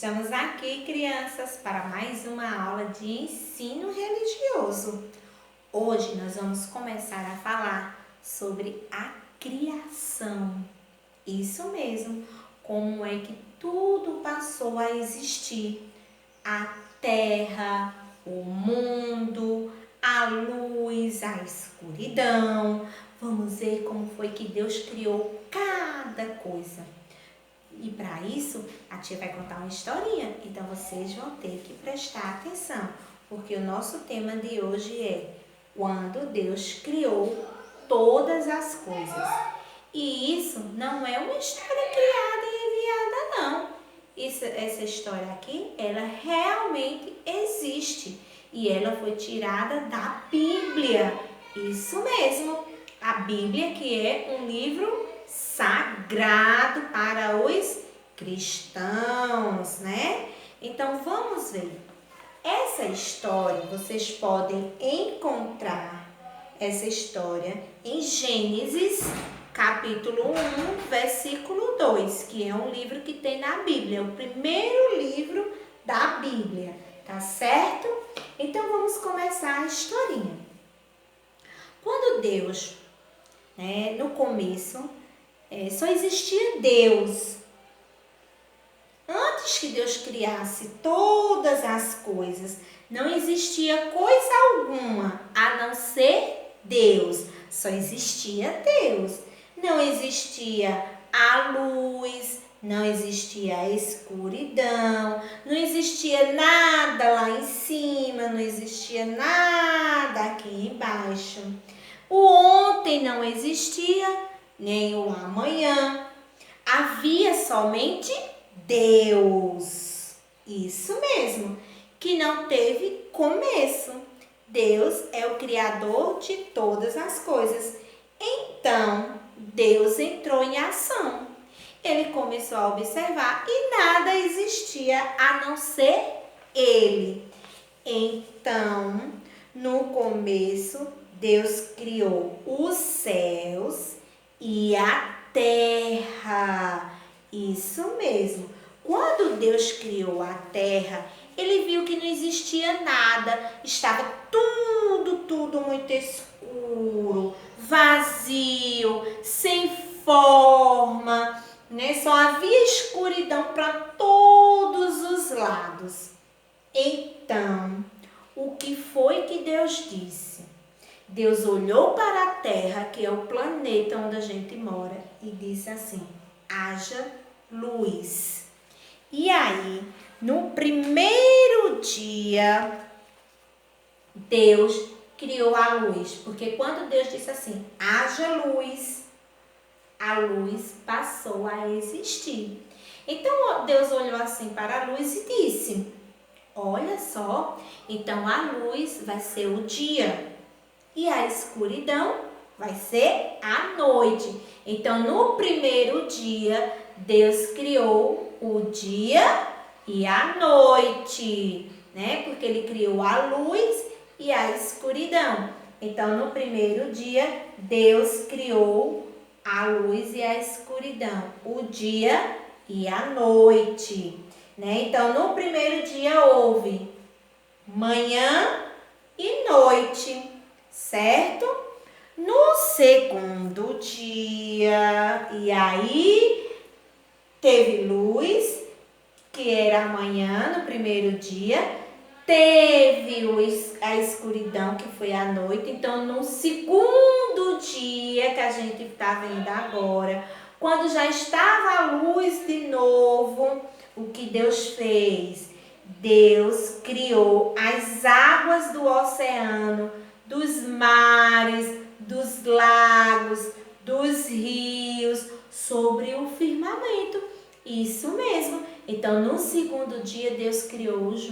Estamos aqui, crianças, para mais uma aula de ensino religioso. Hoje nós vamos começar a falar sobre a criação. Isso mesmo, como é que tudo passou a existir. A terra, o mundo, a luz, a escuridão. Vamos ver como foi que Deus criou cada coisa. E para isso, a tia vai contar uma historinha, então vocês vão ter que prestar atenção, porque o nosso tema de hoje é quando Deus criou todas as coisas. E isso não é uma história criada e inventada, não. Essa história aqui, ela realmente existe e ela foi tirada da Bíblia. Isso mesmo, a Bíblia, que é um livro sagrado para os cristãos, né? Então vamos ver. Essa história, vocês podem encontrar essa história em Gênesis, capítulo 1, versículo 2, que é um livro que tem na Bíblia, é o primeiro livro da Bíblia, tá certo? Então vamos começar a historinha. Quando Deus, no começo, só existia Deus. Antes que Deus criasse todas as coisas, não existia coisa alguma a não ser Deus. Só existia Deus. Não existia a luz, não existia a escuridão, não existia nada lá em cima, não existia nada aqui embaixo. O ontem não existia, nem o amanhã. Havia somente Deus. Isso mesmo, que não teve começo. Deus é o criador de todas as coisas. Então, Deus entrou em ação. Ele começou a observar e nada existia a não ser Ele. Então, no começo, Deus criou os céus e a terra. Isso mesmo. Quando Deus criou a terra, ele viu que não existia nada. Estava tudo muito escuro, vazio, sem forma, né? Só havia escuridão para todos os lados. Então, o que foi que Deus disse? Deus olhou para a terra, que é o planeta onde a gente mora, e disse assim: haja luz. E aí, no primeiro dia, Deus criou a luz. Porque quando Deus disse assim, haja luz, a luz passou a existir. Então, Deus olhou assim para a luz e disse, olha só, então a luz vai ser o dia e a escuridão vai ser a noite. Então, no primeiro dia, Deus criou o dia e a noite, né? Porque ele criou a luz e a escuridão. Então, no primeiro dia, Deus criou a luz e a escuridão, o dia e a noite, né? Então, no primeiro dia houve manhã e noite, certo? No segundo dia, e aí teve luz, que era amanhã, no primeiro dia, teve a escuridão, que foi a noite. Então, no segundo dia, que a gente está vendo agora, quando já estava a luz de novo, o que Deus fez? Deus criou as águas do oceano, dos mares, dos lagos, dos rios, sobre o firmamento. Isso mesmo. Então, no segundo dia, Deus criou os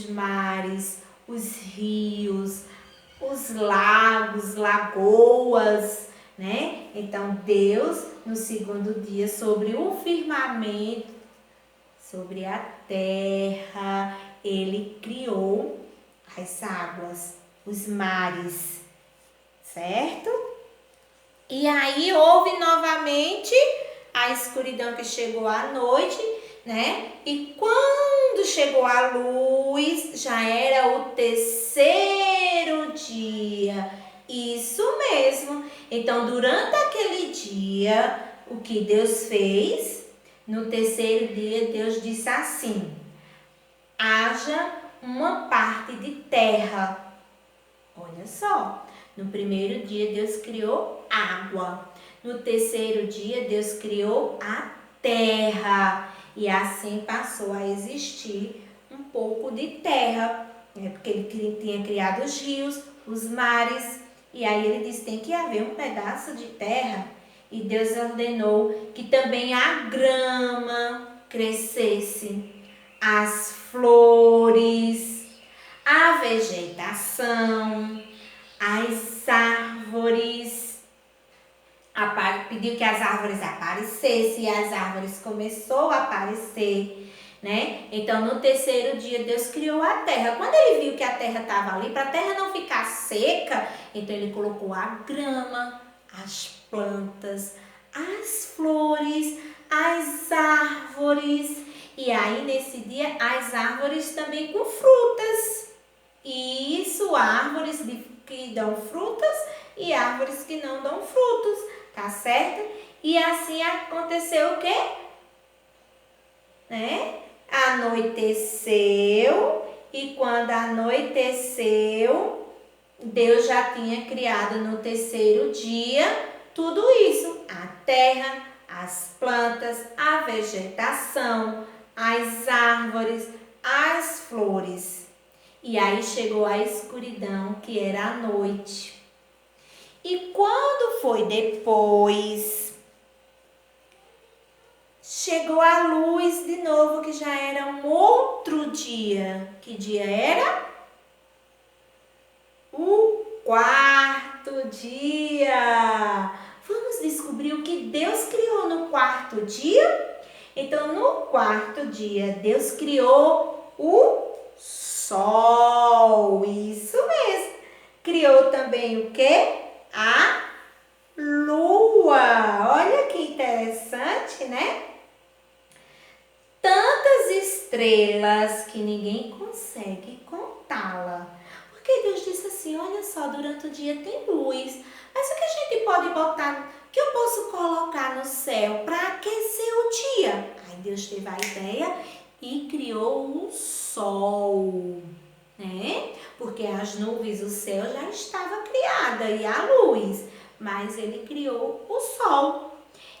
mares, os rios, os lagos, lagoas, né? Então, Deus, no segundo dia, sobre o firmamento, sobre a terra, ele criou as águas, os mares, certo? E aí houve novamente a escuridão, que chegou à noite, né? E quando chegou a luz, já era o terceiro dia. Isso mesmo. Então, durante aquele dia, o que Deus fez? No terceiro dia, Deus disse assim: haja uma parte de terra. Olha só, no primeiro dia Deus criou água. No terceiro dia Deus criou a terra. E assim passou a existir um pouco de terra, né? Porque ele tinha criado os rios, os mares. E aí ele disse: tem que haver um pedaço de terra. E Deus ordenou que também a grama crescesse, as flores, a vegetação, as árvores. Pediu que as árvores aparecessem e as árvores começou a aparecer, né? Então, no terceiro dia, Deus criou a terra. Quando ele viu que a terra estava ali, para a terra não ficar seca, então ele colocou a grama, as plantas, as flores, as árvores. E aí, nesse dia, as árvores também com frutas. Isso, árvores que dão frutas e árvores que não dão frutos, tá certo? E assim aconteceu o quê? Né? Anoiteceu, e quando anoiteceu, Deus já tinha criado no terceiro dia tudo isso: a terra, as plantas, a vegetação, as árvores, as flores. E aí chegou a escuridão, que era a noite. E quando foi depois, chegou a luz de novo, que já era um outro dia. Que dia era? O quarto dia. Vamos descobrir o que Deus criou no quarto dia? Então, no quarto dia, Deus criou o sol. Isso mesmo. Criou também o quê? A lua. Olha que interessante, né? Tantas estrelas que ninguém consegue contá-la. Porque Deus disse assim: olha só, durante o dia tem luz, mas o que a gente pode botar, o que eu posso colocar no céu para aquecer o dia? Aí Deus teve a ideia e criou o sol, né? Porque as nuvens, o céu já estava criada e a luz, mas ele criou o sol.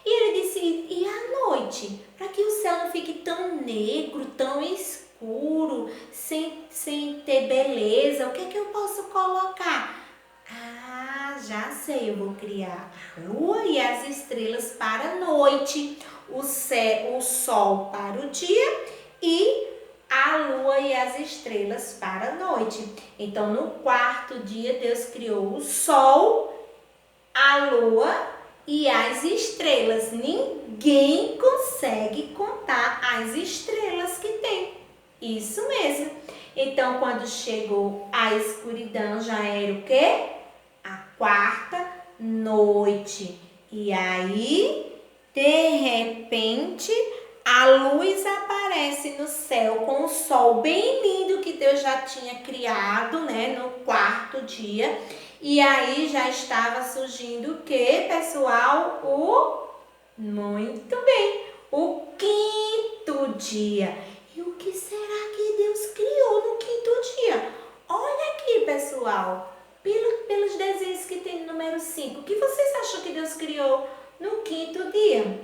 E ele disse: e à noite? Para que o céu não fique tão negro, tão escuro, sem ter beleza, o que é que eu posso colocar? Ah, já sei, eu vou criar a lua e as estrelas para a noite, o sol para o dia e a lua e as estrelas para a noite. Então, no quarto dia, Deus criou o sol, a lua e as estrelas. Ninguém consegue contar as estrelas que tem. Isso mesmo. Então, quando chegou a escuridão, já era o quê? A quarta noite. E aí, de repente, a luz aparece no céu com o sol bem lindo que Deus já tinha criado, né, no quarto dia. E aí já estava surgindo o que, pessoal? Muito bem, o quinto dia. E o que será que Deus criou no quinto dia? Olha aqui, pessoal, pelos desenhos que tem no número 5. O que vocês acham que Deus criou no quinto dia?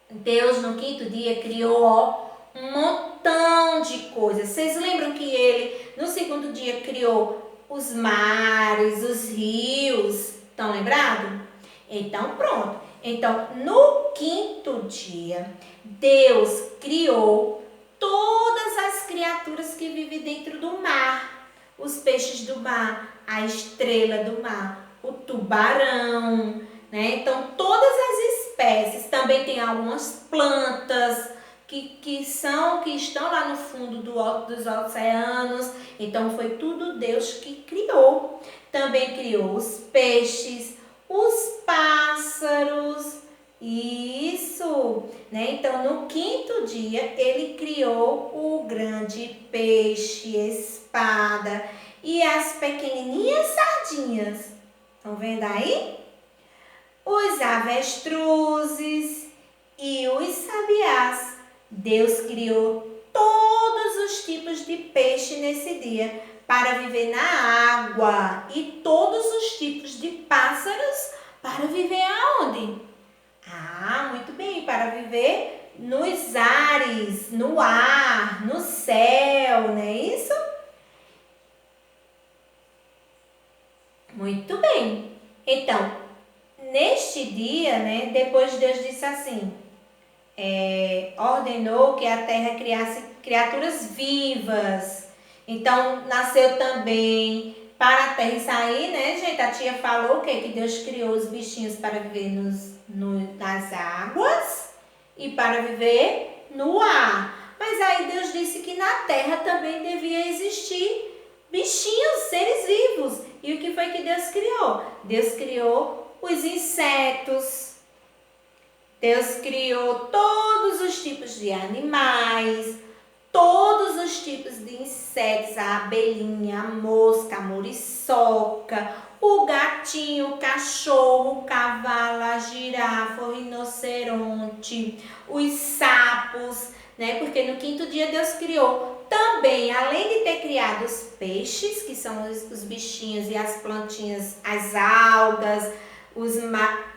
Deus no quinto dia criou um montão de coisas. Vocês lembram que ele no segundo dia criou os mares, os rios? Estão lembrados? Então pronto. Então no quinto dia Deus criou todas as criaturas que vivem dentro do mar. Os peixes do mar, a estrela do mar, o tubarão, né? Então todas as espécies. Também tem algumas plantas que estão lá no fundo dos oceanos. Então foi tudo Deus que criou. Também criou os peixes, os pássaros Isso, né? Então, no quinto dia, ele criou o grande peixe, espada e as pequenininhas sardinhas. Estão vendo aí? Os avestruzes e os sabiás. Deus criou todos os tipos de peixe nesse dia para viver na água e todos os tipos de pássaros para viver aonde? Muito bem, para viver nos ares, no ar, no céu, não é isso? Muito bem. Então, neste dia, né, depois Deus disse assim, ordenou que a terra criasse criaturas vivas. Então, nasceu também para a terra sair, né, gente? A tia falou que Deus criou os bichinhos para viver nas águas e para viver no ar. Mas aí Deus disse que na terra também devia existir bichinhos, seres vivos. E o que foi que Deus criou? Deus criou os insetos. Deus criou todos os tipos de animais, todos os tipos de insetos, a abelhinha, a mosca, a muriçoca, o gatinho, o cachorro, o cavalo, a girafa, o rinoceronte, os sapos, né? Porque no quinto dia Deus criou também, além de ter criado os peixes, que são os bichinhos e as plantinhas, as algas, os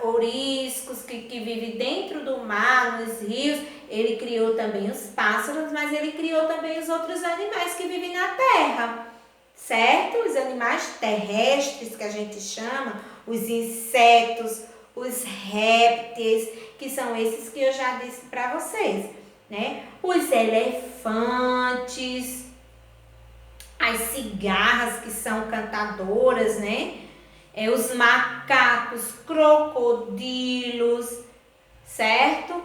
oriscos que vivem dentro do mar, nos rios, ele criou também os pássaros, mas ele criou também os outros animais que vivem na terra, certo? Os animais terrestres que a gente chama, os insetos, os répteis, que são esses que eu já disse para vocês, né? Os elefantes, as cigarras que são cantadoras, né? Os macacos, crocodilos, certo?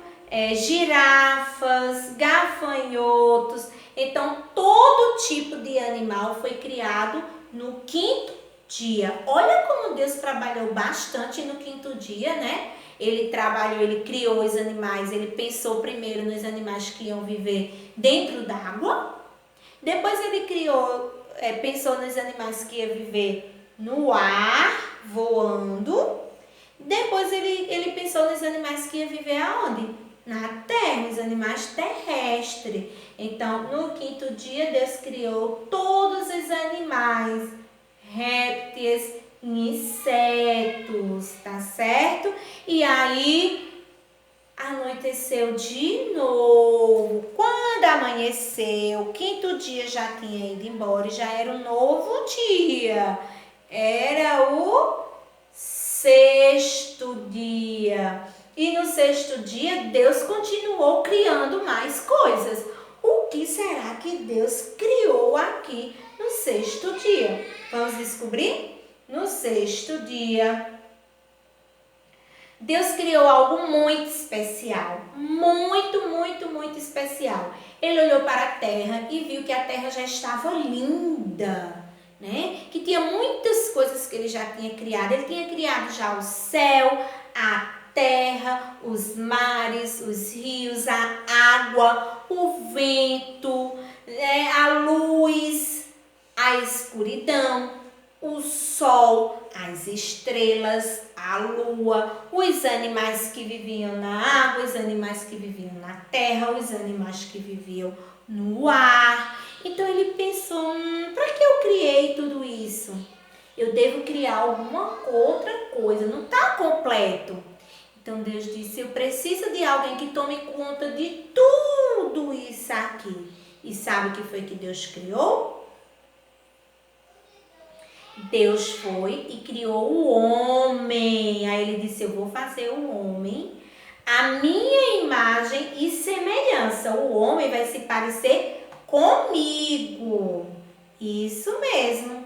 Girafas, gafanhotos. Então, todo tipo de animal foi criado no quinto dia. Olha como Deus trabalhou bastante no quinto dia, né? Ele criou os animais, ele pensou primeiro nos animais que iam viver dentro d'água. Depois ele pensou nos animais que iam viver no ar, voando. Depois ele pensou nos animais que iam viver aonde? Na terra, os animais terrestres. Então, no quinto dia, Deus criou todos os animais, répteis, insetos, tá certo? E aí, anoiteceu de novo. Quando amanheceu, o quinto dia já tinha ido embora e já era um novo dia. Era o sexto dia. E no sexto dia, Deus continuou criando mais coisas. O que será que Deus criou aqui no sexto dia? Vamos descobrir? No sexto dia, Deus criou algo muito especial. Muito, muito, muito especial. Ele olhou para a terra e viu que a terra já estava linda, né? Que tinha muitas coisas que ele já tinha criado. Ele tinha criado já o céu, a terra, os mares, os rios, a água, o vento, a luz, a escuridão, o sol, as estrelas, a lua, os animais que viviam na água, os animais que viviam na terra, os animais que viviam no ar. Então ele pensou, para que eu criei tudo isso? Eu devo criar alguma outra coisa, não está completo. Então Deus disse, eu preciso de alguém que tome conta de tudo isso aqui. E sabe o que foi que Deus criou? Deus foi e criou o homem. Aí ele disse, eu vou fazer o homem a minha imagem e semelhança. O homem vai se parecer comigo. Isso mesmo.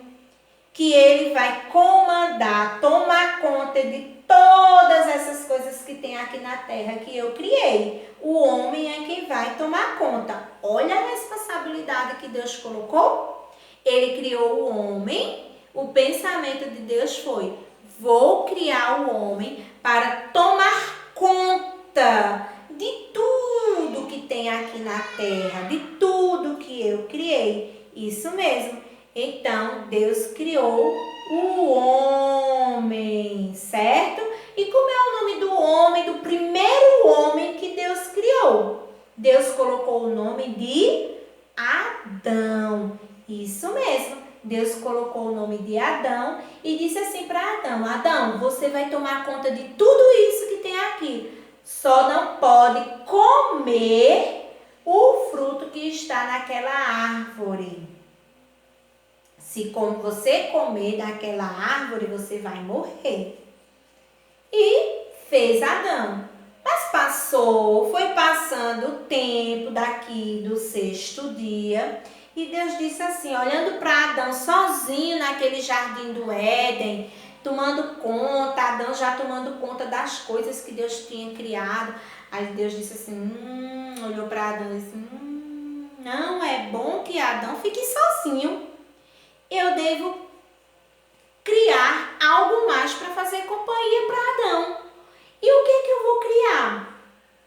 Que ele vai comandar, tomar conta de todas essas coisas que tem aqui na terra que eu criei. O homem é quem vai tomar conta. Olha a responsabilidade que Deus colocou. Ele criou o homem. O pensamento de Deus foi, vou criar o homem para tomar conta de tudo que tem aqui na terra, de tudo que eu criei. Isso mesmo. Então, Deus criou o homem, certo? E como é o nome do homem, do primeiro homem que Deus criou? Deus colocou o nome de Adão. Isso mesmo. Deus colocou o nome de Adão e disse assim para Adão: Adão, você vai tomar conta de tudo isso que tem aqui. Só não pode comer o fruto que está naquela árvore. Se como você comer daquela árvore, você vai morrer. E fez Adão. Mas foi passando o tempo daqui do 6º dia. E Deus disse assim, olhando para Adão sozinho naquele jardim do Éden, tomando conta, Adão já tomando conta das coisas que Deus tinha criado. Aí Deus disse assim, olhou para Adão e disse, não é bom que Adão fique sozinho. Eu devo criar algo mais para fazer companhia para Adão. E o que eu vou criar?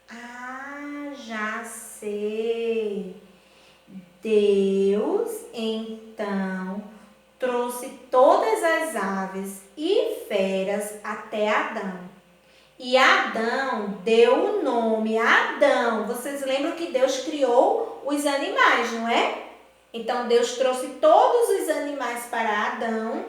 Ah, já sei. Deus, então, trouxe todas as aves e feras até Adão. E Adão deu o nome Adão. Vocês lembram que Deus criou os animais, não é? Então, Deus trouxe todos os animais para Adão,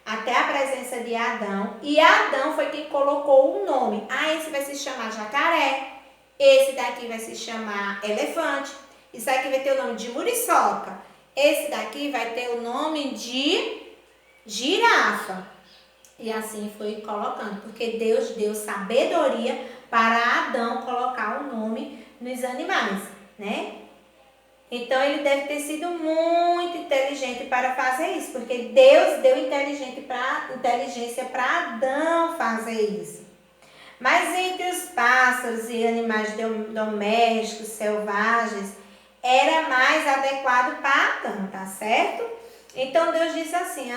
até a presença de Adão. E Adão foi quem colocou o nome. Ah, esse vai se chamar jacaré. Esse daqui vai se chamar elefante. Isso aqui vai ter o nome de muriçoca. Esse daqui vai ter o nome de girafa. E assim foi colocando, porque Deus deu sabedoria para Adão colocar o nome nos animais, né? Então, ele deve ter sido muito inteligente para fazer isso, porque Deus deu inteligência para Adão fazer isso. Mas entre os pássaros e animais domésticos, selvagens, era mais adequado para Adão, tá certo? Então, Deus disse assim,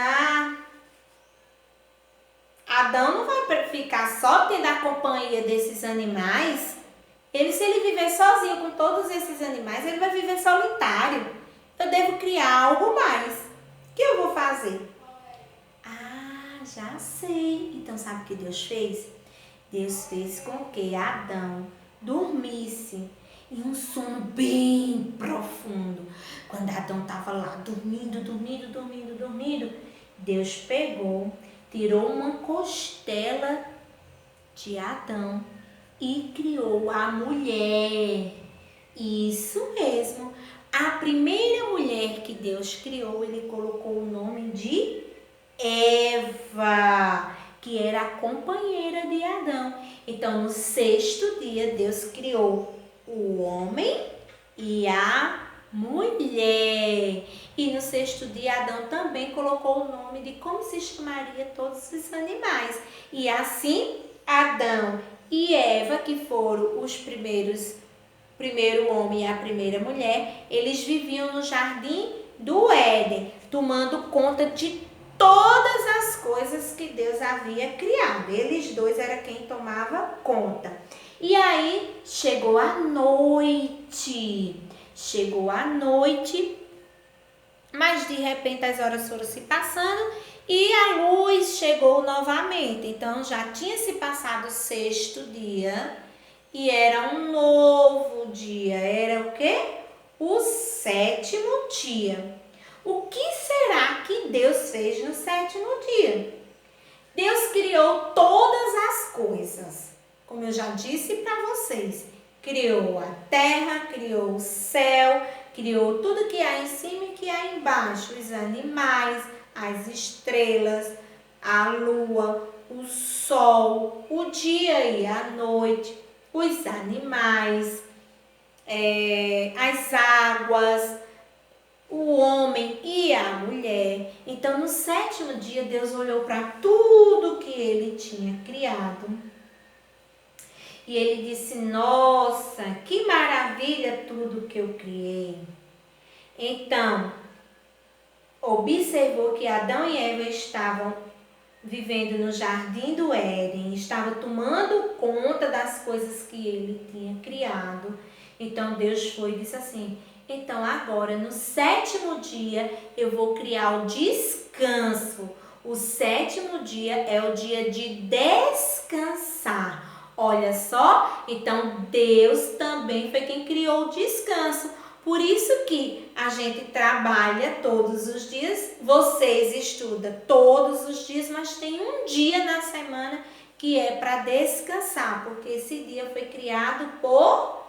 Adão não vai ficar só tendo a companhia desses animais. Se ele viver sozinho com todos esses animais, ele vai viver solitário. Eu devo criar algo mais. O que eu vou fazer? Ah, já sei. Então, sabe o que Deus fez? Deus fez com que Adão dormisse em um sono bem profundo. Quando Adão estava lá dormindo, Deus pegou, tirou uma costela de Adão e criou a mulher. Isso mesmo. A primeira mulher que Deus criou, ele colocou o nome de Eva, que era a companheira de Adão. Então, no 6º dia, Deus criou o homem e a mulher. E no 6º dia, Adão também colocou o nome de como se chamaria todos os animais. E assim, Adão e Eva, que foram os primeiro homem e a primeira mulher, eles viviam no jardim do Éden, tomando conta de todas as coisas que Deus havia criado. Eles dois eram quem tomava conta. E aí chegou a noite, mas de repente as horas foram se passando e a luz chegou novamente. Então já tinha se passado o 6º dia e era um novo dia. Era o quê? O 7º dia. O que será que Deus fez no 7º dia? Deus criou todas as coisas, como eu já disse para vocês. Criou a terra, criou o céu, criou tudo que há em cima e que há embaixo. Os animais, as estrelas, a lua, o sol, o dia e a noite, os animais, as águas, o homem e a mulher. Então, no 7º dia, Deus olhou para tudo que ele tinha criado. E ele disse, nossa, que maravilha tudo que eu criei. Então, observou que Adão e Eva estavam vivendo no jardim do Éden, estava tomando conta das coisas que ele tinha criado. Então Deus foi e disse assim: então agora no 7º dia eu vou criar o descanso. O 7º dia é o dia de descansar. Olha só, então Deus também foi quem criou o descanso. Por isso que a gente trabalha todos os dias, vocês estudam todos os dias, mas tem um dia na semana que é para descansar, porque esse dia foi criado por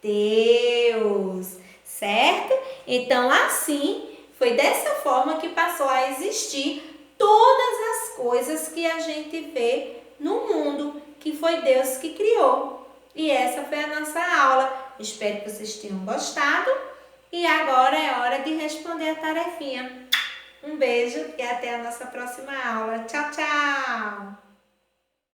Deus, certo? Então assim, foi dessa forma que passou a existir todas as coisas que a gente vê no mundo, que foi Deus que criou. E essa foi a nossa aula. Espero que vocês tenham gostado. E agora é hora de responder a tarefinha. Um beijo e até a nossa próxima aula. Tchau, tchau!